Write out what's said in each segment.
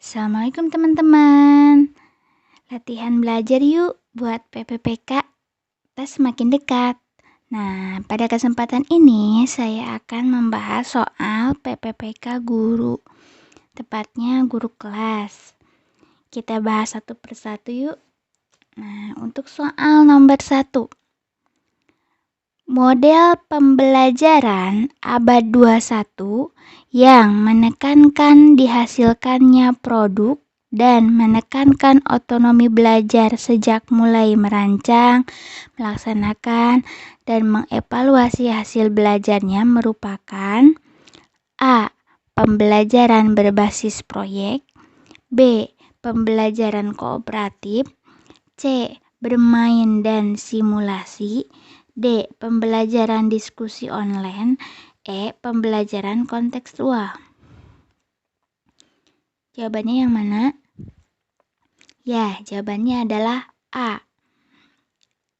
Assalamualaikum teman-teman. Latihan belajar yuk buat PPPK tes semakin dekat. Nah, pada kesempatan ini saya akan membahas soal PPPK guru. Tepatnya guru kelas. Kita bahas satu persatu yuk. Nah, untuk soal nomor 1. Model pembelajaran abad 21 yang menekankan dihasilkannya produk dan menekankan otonomi belajar sejak mulai merancang, melaksanakan, dan mengevaluasi hasil belajarnya merupakan A. Pembelajaran berbasis proyek, B. Pembelajaran kooperatif, C. Bermain dan simulasi, D. Pembelajaran diskusi online, E. Pembelajaran kontekstual. Jawabannya yang mana? Ya, jawabannya adalah A.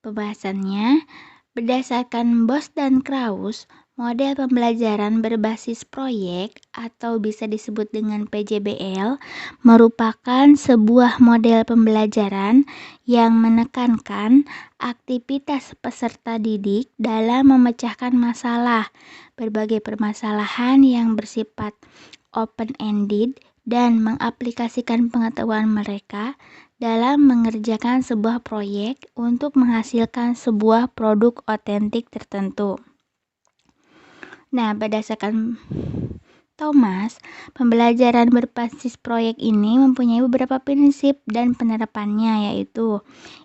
Pembahasannya, berdasarkan Bos dan Kraus, model pembelajaran berbasis proyek atau bisa disebut dengan PJBL merupakan sebuah model pembelajaran yang menekankan aktivitas peserta didik dalam memecahkan masalah, berbagai permasalahan yang bersifat open-ended dan mengaplikasikan pengetahuan mereka dalam mengerjakan sebuah proyek untuk menghasilkan sebuah produk otentik tertentu. Nah, berdasarkan Thomas, pembelajaran berbasis proyek ini mempunyai beberapa prinsip dan penerapannya, yaitu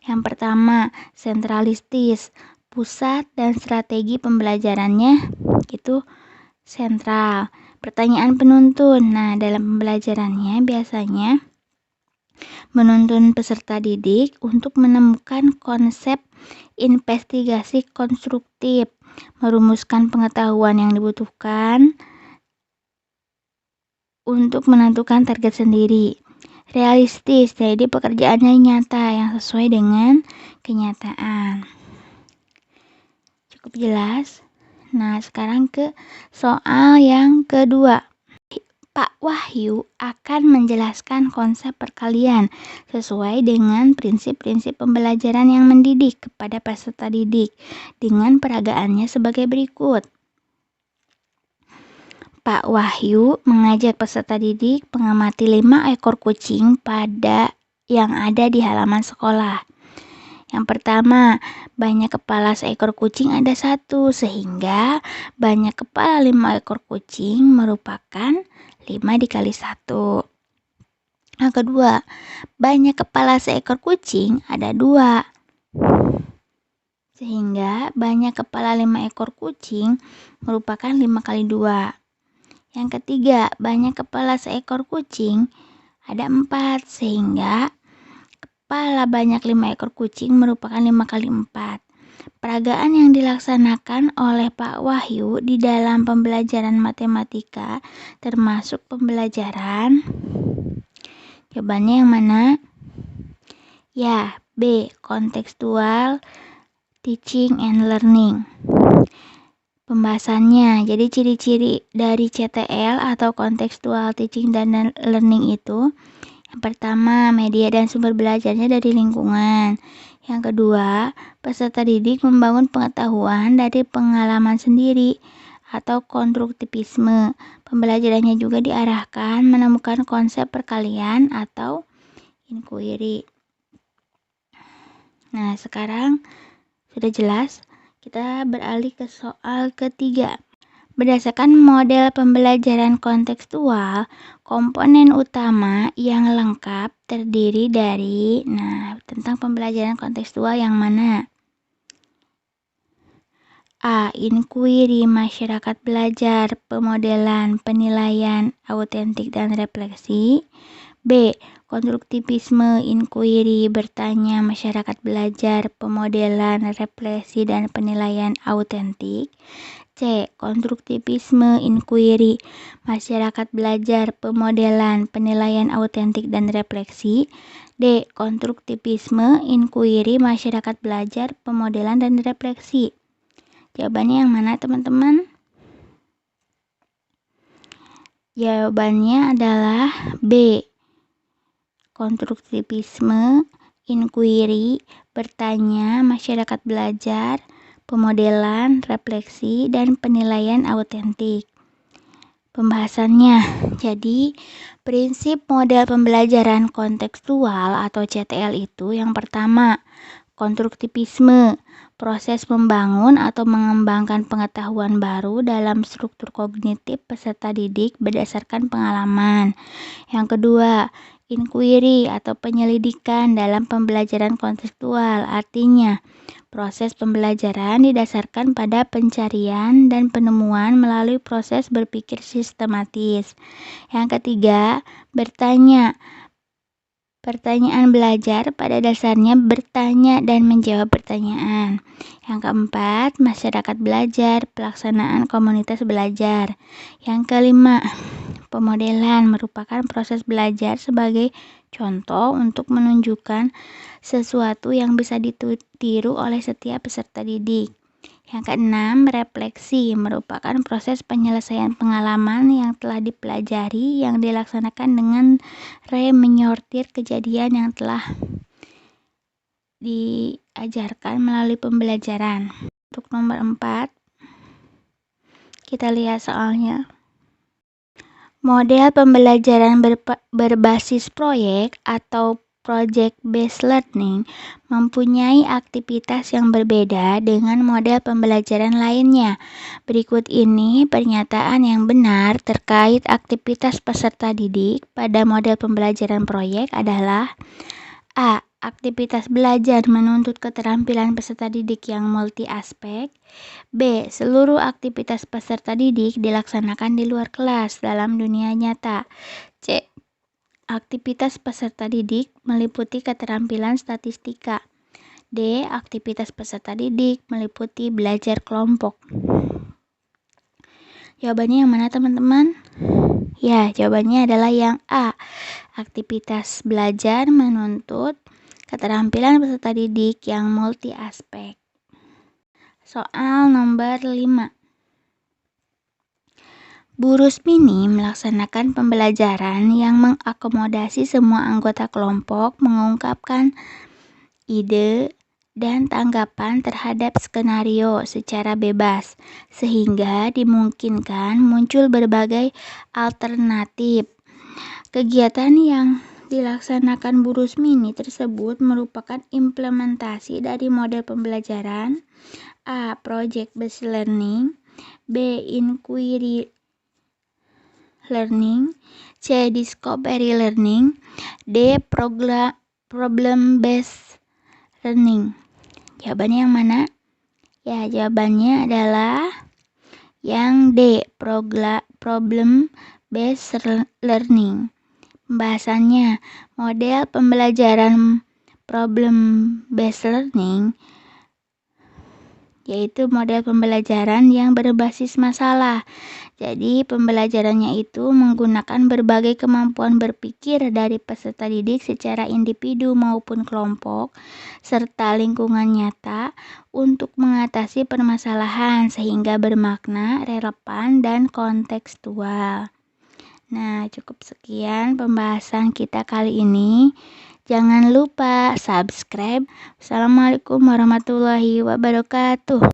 yang pertama, sentralistis. Pusat dan strategi pembelajarannya itu sentral. Pertanyaan penuntun. Nah, dalam pembelajarannya biasanya menuntun peserta didik untuk menemukan konsep investigasi konstruktif, merumuskan pengetahuan yang dibutuhkan untuk menentukan target sendiri. Realistis, jadi pekerjaannya nyata yang sesuai dengan kenyataan. Cukup jelas? Nah, sekarang ke soal yang kedua. Pak Wahyu akan menjelaskan konsep perkalian sesuai dengan prinsip-prinsip pembelajaran yang mendidik kepada peserta didik dengan peragaannya sebagai berikut. Pak Wahyu mengajak peserta didik mengamati 5 ekor kucing yang ada di halaman sekolah. Yang pertama, banyak kepala seekor kucing ada 1, sehingga banyak kepala 5 ekor kucing merupakan 5 dikali 1. Yang kedua, banyak kepala seekor kucing ada 2. Sehingga banyak kepala 5 ekor kucing merupakan 5 kali 2. Yang ketiga, banyak kepala seekor kucing ada 4. Sehingga kepala banyak 5 ekor kucing merupakan 5 kali 4. Peragaan yang dilaksanakan oleh Pak Wahyu di dalam pembelajaran matematika termasuk pembelajaran. Jawabannya yang mana? Ya, B. Kontekstual teaching and learning. Pembahasannya, jadi ciri-ciri dari CTL atau kontekstual teaching dan learning itu, yang pertama, media dan sumber belajarnya dari lingkungan. Yang kedua, peserta didik membangun pengetahuan dari pengalaman sendiri atau konstruktivisme. Pembelajarannya juga diarahkan menemukan konsep perkalian atau inquiry. Nah, sekarang sudah jelas, kita beralih ke soal ketiga. Berdasarkan model pembelajaran kontekstual, komponen utama yang lengkap terdiri dari, tentang pembelajaran kontekstual yang mana? A. Inquiry masyarakat belajar, pemodelan, penilaian, autentik dan refleksi. B. Konstruktivisme, inquiry, bertanya, masyarakat belajar, pemodelan, refleksi dan penilaian autentik. C. Konstruktivisme, inquiry, masyarakat belajar, pemodelan, penilaian autentik dan refleksi. D. Konstruktivisme, inquiry, masyarakat belajar, pemodelan dan refleksi. Jawabannya yang mana, teman-teman? Jawabannya adalah B. konstruktivisme, inquiry, bertanya, masyarakat belajar, pemodelan, refleksi, dan penilaian autentik. Pembahasannya, jadi prinsip model pembelajaran kontekstual atau CTL itu yang pertama, konstruktivisme, proses membangun atau mengembangkan pengetahuan baru dalam struktur kognitif peserta didik berdasarkan pengalaman. Yang kedua, inquiry atau penyelidikan dalam pembelajaran kontekstual, artinya proses pembelajaran didasarkan pada pencarian dan penemuan melalui proses berpikir sistematis. Yang ketiga, bertanya. Pertanyaan belajar pada dasarnya bertanya dan menjawab pertanyaan. Yang keempat, masyarakat belajar, pelaksanaan komunitas belajar. Yang kelima, pemodelan merupakan proses belajar sebagai contoh untuk menunjukkan sesuatu yang bisa ditiru oleh setiap peserta didik. Yang keenam, refleksi merupakan proses penyelesaian pengalaman yang telah dipelajari yang dilaksanakan dengan menyortir kejadian yang telah diajarkan melalui pembelajaran. Untuk nomor 4, kita lihat soalnya. Model pembelajaran berbasis proyek atau project-based learning mempunyai aktivitas yang berbeda dengan model pembelajaran lainnya. Berikut ini pernyataan yang benar terkait aktivitas peserta didik pada model pembelajaran proyek adalah: A. Aktivitas belajar menuntut keterampilan peserta didik yang multi aspek. B. Seluruh aktivitas peserta didik dilaksanakan di luar kelas dalam dunia nyata. C. Aktivitas peserta didik meliputi keterampilan statistika. D. Aktivitas peserta didik meliputi belajar kelompok. Jawabannya yang mana, teman-teman? Ya, jawabannya adalah yang A. Aktivitas belajar menuntut keterampilan peserta didik yang multi aspek. Soal nomor 5. Bu Rusmini melaksanakan pembelajaran yang mengakomodasi semua anggota kelompok mengungkapkan ide dan tanggapan terhadap skenario secara bebas, sehingga dimungkinkan muncul berbagai alternatif. Kegiatan yang dilaksanakan Bu Rusmini tersebut merupakan implementasi dari model pembelajaran A. Project-based learning, B. Inquiry learning, C. Discovery learning, D. Problem-based learning. Jawabannya yang mana? Ya, jawabannya adalah yang D. Problem-based learning. Pembahasannya, model pembelajaran problem-based learning yaitu model pembelajaran yang berbasis masalah. Jadi, pembelajarannya itu menggunakan berbagai kemampuan berpikir dari peserta didik secara individu maupun kelompok, serta lingkungan nyata untuk mengatasi permasalahan sehingga bermakna, relevan, dan kontekstual. Nah, cukup sekian pembahasan kita kali ini. Jangan lupa subscribe. Assalamualaikum warahmatullahi wabarakatuh.